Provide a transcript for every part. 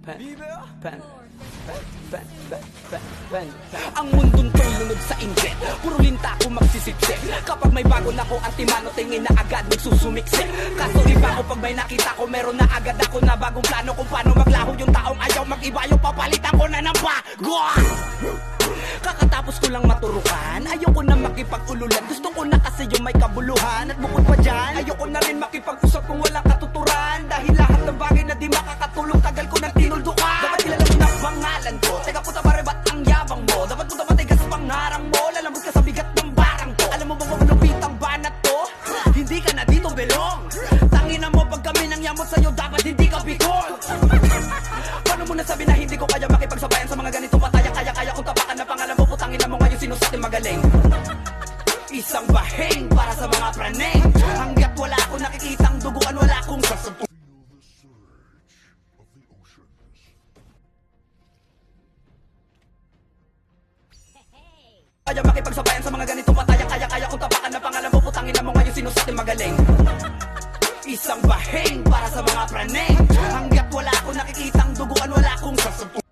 pen, pen, pen, Ang mundong to'y lunod sa inggit, puro linta ko magsisipsip. Kapag may bago na ko antimano, tingin na agad nagsusumiksik. Kaso iba ko pag may nakita ko, meron na agad ako na bagong plano kung paano maglaho yung taong ayaw mag-iba. Yung papalitan ko na ng bago. Kakatapos ko lang maturukan, ayoko na makipag-ululan. Gusto ko na kasi yung may kabuluhan. At bukod pa dyan, ayoko na rin makipag-usap kung walang katuturan. Dahil lahat ng bagay na di makakatulong, tagal ko nang tinuldukan. Dapat kilala mo na pangalan ko, teka puta pare ba't ang yabang mo? Dapat puta matigas pangarang mo, lalambot ka sa bigat ng barang to. Alam mo ba kung malupit ang banat to? Hindi ka na dito belong. Tangina mo pag kami nang yamot sa'yo, dapat hindi ka bigol. Paano mo nasabi na hindi ko kaya makipagsabayan sa mga ganitong pataya? Kaya kung tapakan na pangalan mo, putangin na mo ngayon sino sa ating magaling. Isang bahing para sa mga praneng. Hanggat wala akong nakikitang duguan, wala akong sasapu. Kaya makipagsabayan sa mga ganitong pataya. Kaya kung tapakan na pangalan mo, putangin na mo ngayon sino sa ating magaling. Isang bahing para sa mga praneng. Hanggat wala akong nakikitang duguan, wala akong sasapu.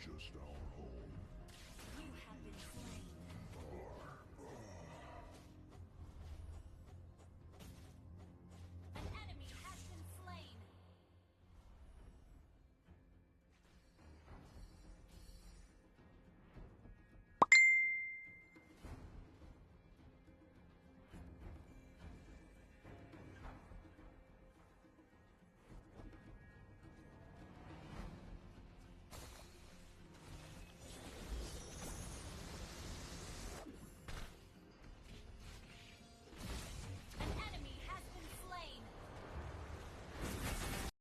Just